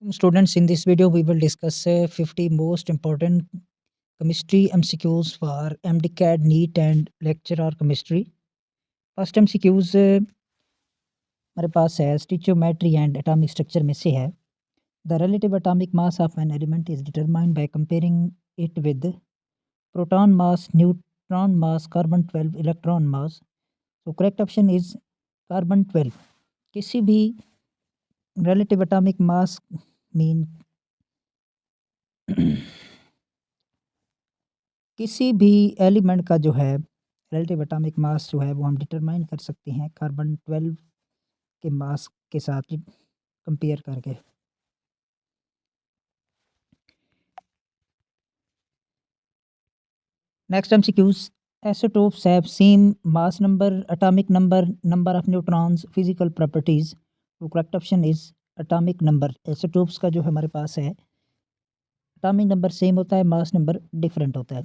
Students, in this video, we will discuss 50 most important chemistry MCQs for MDCAD, NEET and lecture or chemistry. First MCQs हमारे पास है स्टिचोमेट्री and atomic structure में से है the relative atomic mass of an element is determined by comparing it with proton mass, neutron mass, carbon 12, electron mass. तो correct option is carbon 12. किसी भी relative atomic mass mean किसी भी element का जो है रिलेटिव एटॉमिक मास जो है वो हम डिटरमाइन कर सकते हैं कार्बन 12 के मास के साथ कंपेयर करके. Next MCQs. isotopes have same mass number, atomic number, number of neutrons, physical properties. तो correct option is atomic number. isotopes का जो हमारे पास है एटॉमिक नंबर सेम होता है, मास नंबर डिफरेंट होता है.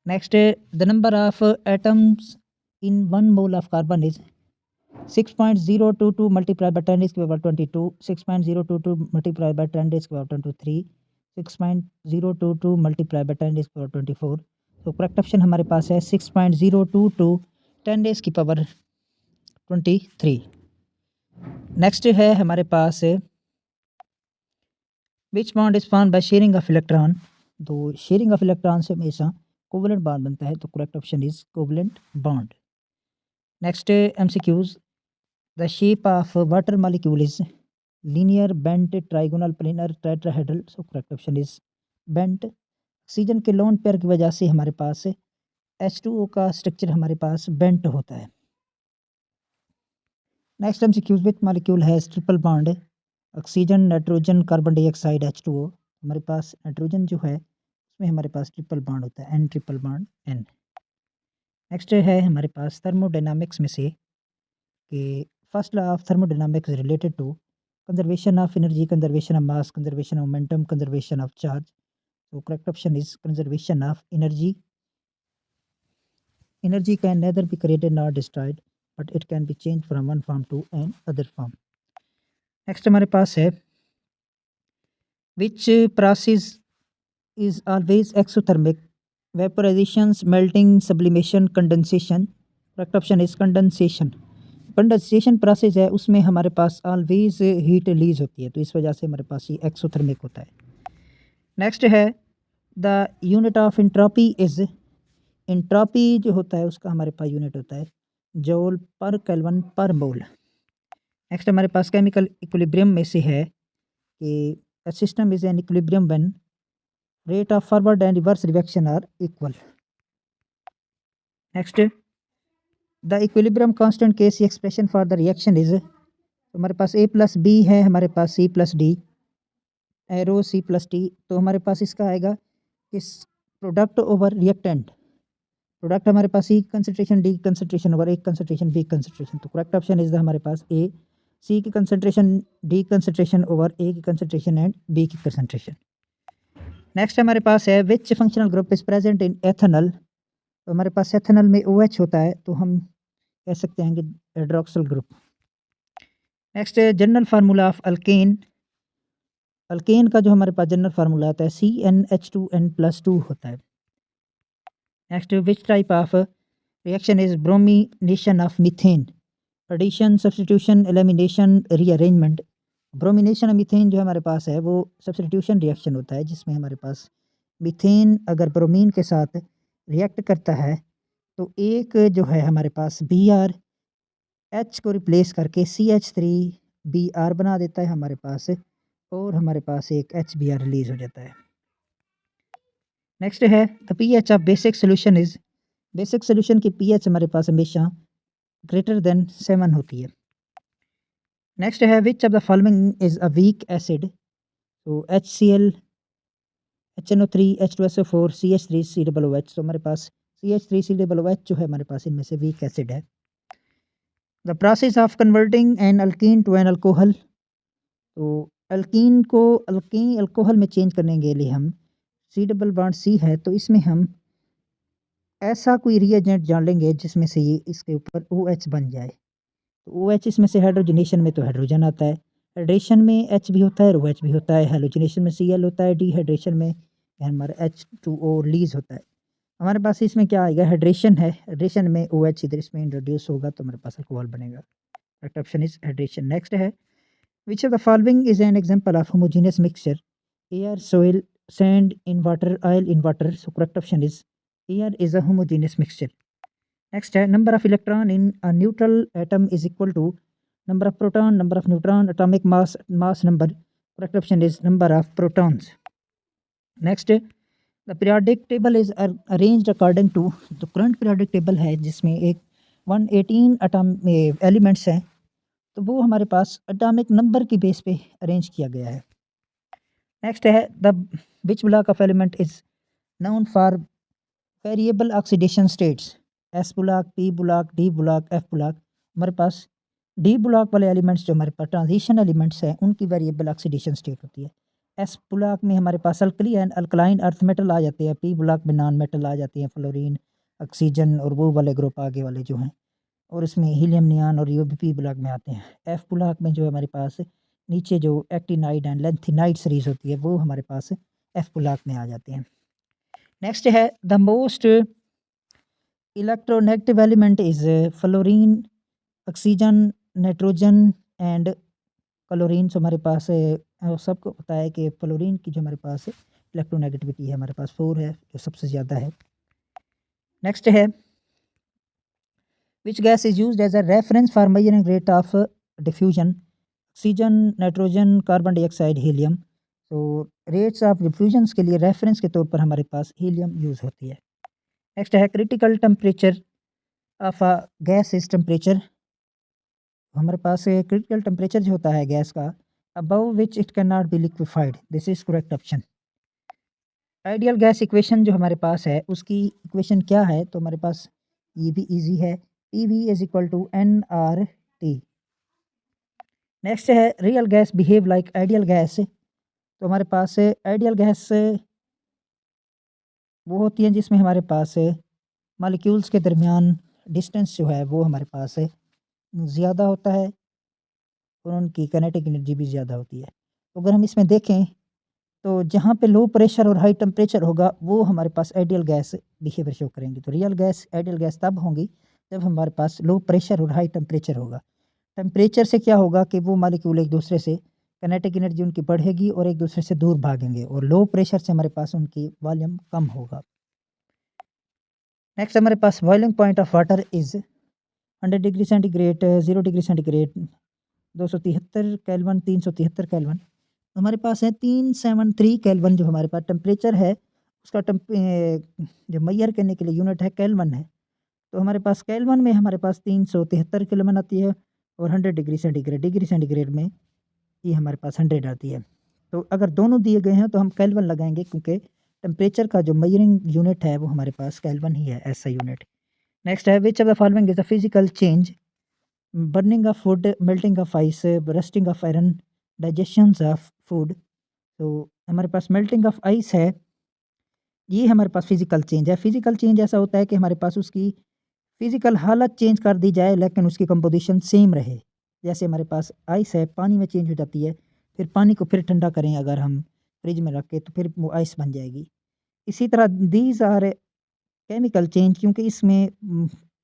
Next, the number of atoms in 1 mole of carbon is 6.022 multiplied by 10 raised to the power 22, 6.022 multiplied by 10 raised to the power 23, 6.022 multiplied by 10 raised to the power 24. तो correct option हमारे पास है 6.022 10 raised की power 23. Next है हमारे पास which bond is formed by sharing of electron. तो sharing of electron से हमेशा कोवलेंट बॉन्ड बनता है, तो correct option is covalent bond. Next MCQs. The shape of water molecule is linear, bent, trigonal, planar, tetrahedral. So correct option is bent. Oxygen के lone pair की वजह से हमारे पास H2O का स्ट्रक्चर हमारे पास बेंट होता है. Next MCQs. Which molecule has triple bond. Oxygen, nitrogen, carbon dioxide, H2O. हमारे पास नाइट्रोजन जो है उसमें हमारे पास ट्रिपल बॉन्ड होता है, N triple bond N. Next है हमारे पास थर्मोडायनामिक्स में से कि first law of thermodynamics related to conservation of energy, conservation of mass, conservation of momentum, conservation of charge. तो correct option is conservation of energy. Energy can neither be created nor destroyed but it can be change from one form to another form. Next हमारे पास है which process is always exothermic. Vaporization, melting, sublimation, condensation. Correct option is condensation. Condensation process है उसमें हमारे पास always heat release होती है, तो इस वजह से हमारे पास ये एक्सोथर्मिक होता है. नेक्स्ट है the unit of entropy is. Entropy जो होता है उसका हमारे पास यूनिट होता है जूल पर केल्विन पर मोल. नेक्स्ट हमारे पास केमिकल इक्विलिब्रियम में से है कि a system is an equilibrium when rate of forward and reverse reaction are equal. Next, the equilibrium constant Kc expression for the reaction is. तो हमारे पास A प्लस B है, हमारे पास C plus D, arrow C plus T. तो हमारे पास इसका आएगा इस प्रोडक्ट ओवर रिएक्टेंट. प्रोडक्ट हमारे पास C concentration, D concentration over A concentration, B concentration. तो करेक्ट ऑप्शन इज हमारे पास A, C की concentration, D concentration over A की कंसनट्रेशन एंड B की कंसनट्रेशन. नेक्स्ट हमारे पास है which functional group is present in ethanol. तो हमारे पास एथेनॉल में OH होता है, तो हम कह सकते हैं कि hydroxyl group. Next general formula of alkane. Alkane का जो हमारे पास जनरल फार्मूला आता है CnH2n+2 होता है. Next which type of reaction is bromination of methane. Addition, substitution, elimination, rearrangement. Bromination of methane जो हमारे पास है वो सब्स्टिट्यूशन रिएक्शन होता है, जिसमें हमारे पास मीथेन अगर ब्रोमीन के साथ रिएक्ट करता है तो एक जो है हमारे पास Br H को रिप्लेस करके CH3Br बना देता है हमारे पास, और हमारे पास एक HBr रिलीज हो जाता है. नेक्स्ट है the pH of basic solution is. Basic solution की pH हमारे पास हमेशा ग्रेटर देन 7 होती है. नेक्स्ट है which of the following is a weak acid. तो HCl, HNO3, H2SO4, CH3COOH. तो हमारे पास CH3COOH जो है हमारे पास इनमें से वीक एसिड है. The process of converting an alkene to an alcohol. तो अल्कीन को अल्कोहल में चेंज करने के लिए हम C है, तो इसमें हम ऐसा कोई रिएजेंट जान लेंगे जिसमें से ये इसके ऊपर OH बन जाए. तो OH इसमें से हाइड्रोजनेशन में तो हाइड्रोजन आता है, हाइड्रेशन में H भी होता है और OH भी होता है, हैलोजिनेशन में Cl होता है, डिहाइड्रेशन में हमारा H2O रिलीज़ होता है। हमारे पास इसमें क्या आएगा, हाइड्रेशन है, हाइड्रेशन में OH इधर इसमें इंट्रोड्यूस होगा तो हमारे पास अल्कोहल बनेगा। Correct option is hydration. Next है, which of the following is an example of homogeneous mixture, air, soil, sand in water, oil in water. So correct option is air is a homogeneous mixture. Next है, number of electron in a neutral atom is equal to number of proton, number of neutron, atomic mass number. Correct option is number of protons. Next, the periodic table is arranged according to, तो current periodic table है जिसमें एक 118 atom elements हैं, तो वो हमारे पास atomic number की base पे अरेंज किया गया है। नेक्स्ट है, the which block of element is noun for variable oxidation states, S block, P block, D block, F block. हमारे पास डी ब्लॉक वाले एलिमेंट्स जो हमारे पास ट्रांजिशन एलिमेंट्स हैं उनकी वेरिएबल ऑक्सीडेशन स्टेट होती है। एस ब्लॉक में हमारे पास alkali and alkaline earth metal आ जाते हैं, पी ब्लॉक में नॉन मेटल आ जाती हैं, फ्लोरीन, ऑक्सीजन और वो वाले ग्रुप आगे वाले जो हैं, और इसमें हीलियम, नियॉन और ये भी पी ब्लॉक में आते हैं। एफ ब्लॉक में जो हमारे पास नीचे जो एक्टिनाइड एंड लेंथिनाइड सीरीज होती है वो हमारे पास एफ ब्लॉक में आ जाते हैं। नेक्स्ट है, the most electronegative element is fluorine, oxygen, nitrogen and chlorine. So हमारे पास सबको पता है कि फ्लोरीन की जो हमारे पास इलेक्ट्रोनेगेटिविटी है हमारे पास 4 है, जो सबसे ज़्यादा है। नेक्स्ट है, which gas is used as a reference for measuring rate of diffusion, oxygen, nitrogen, carbon dioxide, helium. तो रेट्स ऑफ डिफ्यूजन्स के लिए रेफरेंस के तौर पर हमारे पास हीलियम यूज़ होती है। नेक्स्ट है, critical temperature of a gas is temperature. हमारे पास क्रिटिकल टेम्परेचर जो होता है गैस का, above which it can not be liquefied. This is correct option. Ideal gas equation जो हमारे पास है उसकी इक्वेशन क्या है, तो हमारे पास ये भी इजी है, PV is equal to nRT। Next है, real gas behave like ideal gas. तो हमारे पास आइडियल गैस वो होती है जिसमें हमारे पास मॉलिक्यूल्स के दरमियान डिस्टेंस जो है वो हमारे पास ज़्यादा होता है और उनकी काइनेटिक एनर्जी भी ज़्यादा होती है। तो अगर हम इसमें देखें तो जहाँ पे लो प्रेशर और हाई टेम्परेचर होगा वो हमारे पास आइडियल गैस बिहेवियर शो करेंगी। तो रियल गैस, आइडियल गैस तब होंगी जब हमारे पास लो प्रेशर और हाई टेम्परेचर होगा। टेम्परेचर से क्या होगा कि वो मॉलिक्यूल एक दूसरे से काइनेटिक एनर्जी उनकी बढ़ेगी और एक दूसरे से दूर भागेंगे, और लो प्रेशर से हमारे पास उनकी वॉल्यूम कम होगा। नेक्स्ट हमारे पास boiling point of water is 100 degree centigrade, 0 degree centigrade, 273 kelvin, 373 kelvin. हमारे पास है 373 केल्विन जो हमारे पास टेम्परेचर है उसका जो मेजर करने के लिए यूनिट है केल्विन है। तो हमारे पास केल्विन में हमारे पास 373 केल्विन आती है, और 100 डिग्री सेंटीग्रेड में ये हमारे पास 100 आती है। तो अगर दोनों दिए गए हैं तो हम केल्विन लगाएंगे, क्योंकि टेम्परेचर का जो मेजरिंग यूनिट है वो हमारे पास केल्विन ही है, ऐसा यूनिट। नेक्स्ट है, which of the following is a physical change, burning of food, melting of ice, rusting of iron, digestion of food. तो हमारे पास मेल्टिंग ऑफ आइस है, ये हमारे पास फिजिकल चेंज है। फिजिकल चेंज ऐसा होता है कि हमारे पास उसकी फिजिकल हालत चेंज कर दी जाए लेकिन उसकी कंपोजिशन सेम रहे। जैसे हमारे पास आइस है, पानी में चेंज हो जाती है, फिर पानी को फिर ठंडा करें अगर हम फ्रिज में रख के तो फिर वो आइस बन जाएगी। इसी तरह दीज आर केमिकल चेंज, क्योंकि इसमें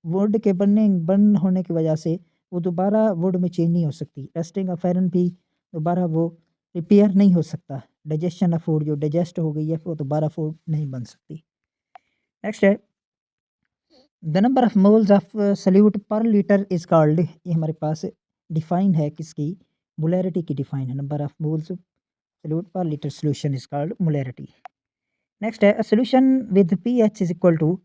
वुड के बर्न होने की वजह से वो दोबारा वुड में चेंज नहीं हो सकती। रस्टिंग ऑफ आयरन भी दोबारा वो रिपेयर नहीं हो सकता। डाइजेशन ऑफ फूड, जो डाइजेस्ट हो गई है वो दोबारा फूड नहीं बन सकती। नेक्स्ट है, the number of moles of solute per litre is called. ये हमारे पास डिफाइन है किसकी, मोलैरिटी की डिफाइन है। Number of moles solute per litre solution is called molarity. Next है, solution with pH is equal to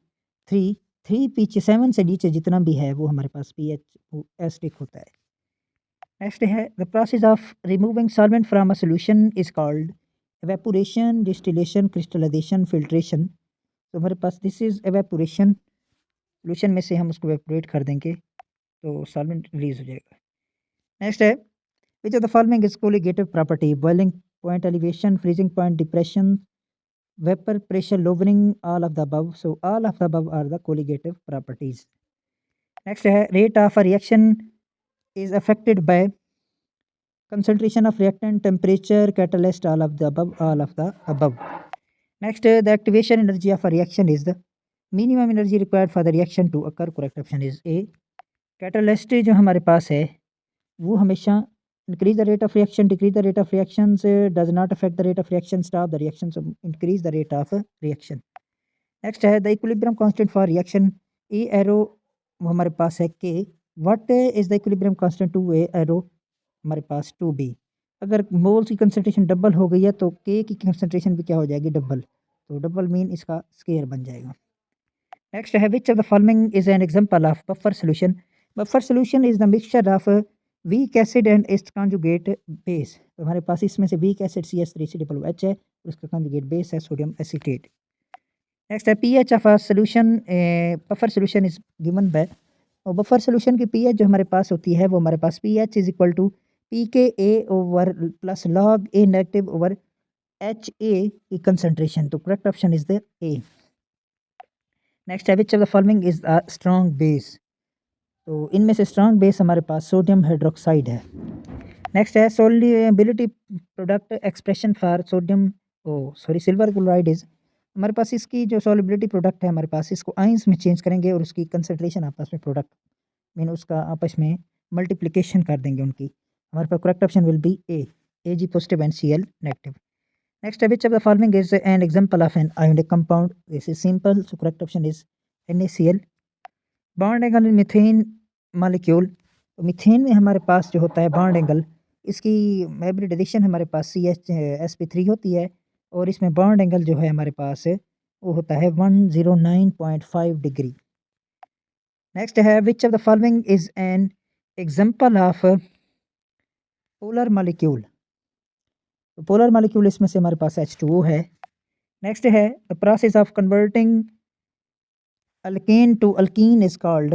3, 3 पीछे 7 से नीचे जितना भी है वो हमारे पास pH एसिडिक होता है। नेक्स्ट है, the process of removing solvent from a solution is called evaporation, distillation, crystallisation, filtration. तो हमारे पास दिस इज एवेपोरेशन, सोल्यूशन में से हम उसको एवेपोरेट कर देंगे तो सॉल्वेंट रिलीज हो जाएगा। नेक्स्ट है, which of the following is colligative property, boiling point elevation, freezing point depression, vapor pressure lowering, all of the above. So all of the above are the colligative properties. Next है, rate of a reaction is affected by concentration of reactant, temperature, catalyst, all of the above. Next, the activation energy of a reaction is the minimum energy required for the reaction to occur. Correct option is A. Catalyst जो हमारे पास है वो हमेशा increase the rate of reaction, decrease the rate of reactions, does not affect the rate of reaction, stop the reactions, increase the rate of reaction. Next है the equilibrium constant for reaction. A arrow वो हमारे पास है K. What is the equilibrium constant to A arrow? हमारे पास 2B. अगर moles की concentration double हो गई है तो K की कंसंट्रेशन भी क्या हो जाएगी डबल, तो डबल मीन इसका स्केयर बन जाएगा. नेक्स्ट है which of the following is an example of buffer solution. Buffer solution is the mixture of weak acid and it's conjugate base. तो हमारे पास इसमें से वीक एसिड CH3COOH है, उसका कॉन्जुगेट बेस है सोडियम एसीटेट. नेक्स्ट है pH of a solution. Buffer solution is given by, और buffer solution की pH जो हमारे पास होती है वो हमारे पास pH is equal to pKa over plus log A negative over HA की कंसंट्रेशन. तो correct option is the A. Next है which of the following is a strong base. तो इनमें से स्ट्रॉन्ग बेस हमारे पास सोडियम हाइड्रोक्साइड है. Next है solubility product expression for sodium silver chloride is. हमारे पास इसकी जो सोल्युबिलिटी प्रोडक्ट है हमारे पास इसको आयंस में चेंज करेंगे और उसकी कंसंट्रेशन आपस में प्रोडक्ट मीन उसका आपस में मल्टीप्लिकेशन कर देंगे उनकी. हमारे पास correct option will be A, Ag positive and Cl negative. Next, which of the following is an example of an ionic compound? This is simple, so correct option is NaCl. Bond angle in methane molecule. तो methane में हमारे पास जो होता है bond angle, इसकी hybrid addition हमारे पास CH होती है और इसमें बॉन्ड एंगल जो है हमारे पास वो होता है 109.5 डिग्री. नेक्स्ट है which of the following is an example of polar molecule. तो पोलर मालिक्यूल इसमें से हमारे पास H2O है. नेक्स्ट है the process of converting alkane to alkene is called.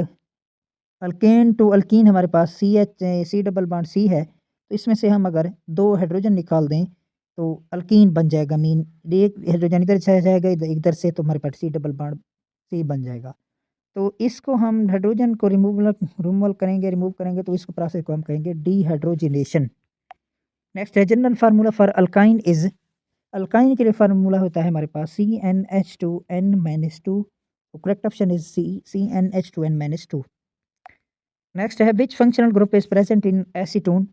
Alkane to alkene हमारे पास C डबल बॉन्ड C है, तो इसमें से हम अगर 2 हाइड्रोजन निकाल दें तो अल्कीन बन जाएगा. मीन एक हाइड्रोजन इधर चला जाएगा इधर से, तो हमारे पास C डबल बॉन्ड C बन जाएगा. तो इसको हम हाइड्रोजन को रिमूव करेंगे तो इसको प्रोसेस को हम कहेंगे डिहाइड्रोजिनेशन. नेक्स्ट है general formula for alkyne is. Alkyne के लिए फार्मूला होता है हमारे पास CnH2n-2. Correct option is C, CnH2n-2. Next है which functional group is present in acetone.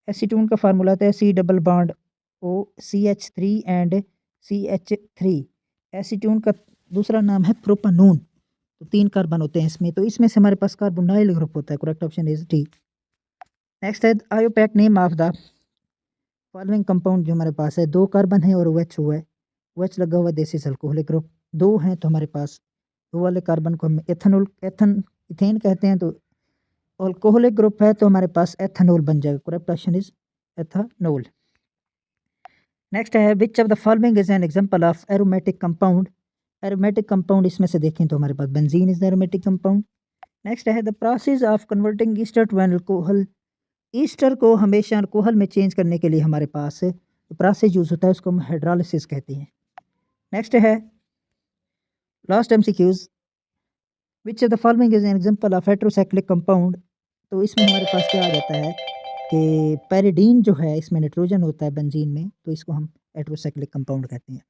Acetone का फार्मूला होता है C double bond O CH3 and CH3. Acetone का दूसरा नाम है प्रोपानोन. तो 3 कार्बन होते हैं इसमें, तो इसमें से हमारे पास कार्बोनाइल ग्रुप होता है. Correct option is D. Next है IUPAC name of the following compound. जो हमारे पास है 2 कार्बन है और OH है, OH लगा हुआ दिस इज अल्कोहलिक ग्रुप. 2 हैं तो हमारे पास 2 वाले कार्बन को हम इथेन कहते हैं. तो अल्कोहलिक ग्रुप है तो हमारे पास एथेनॉल बन जाएगा. Correct option is ethanol. Next है which of the following is an example of aromatic compound. Aromatic compound इसमें से देखें तो हमारे पास benzene is the aromatic compound. Next है the process of converting ester to an alcohol. Ester को हमेशा अल्कोहल में चेंज करने के लिए हमारे पास प्रोसेस यूज होता है, उसको हम हाइड्रोलिसिस कहते हैं. नेक्स्ट है last MCQs. Which of the following is an example of heterocyclic compound. तो इसमें हमारे पास क्या आ जाता है कि पैरिडीन जो है इसमें नाइट्रोजन होता है बेंजीन में, तो इसको हम हेट्रोसाइक्लिक कंपाउंड कहते हैं.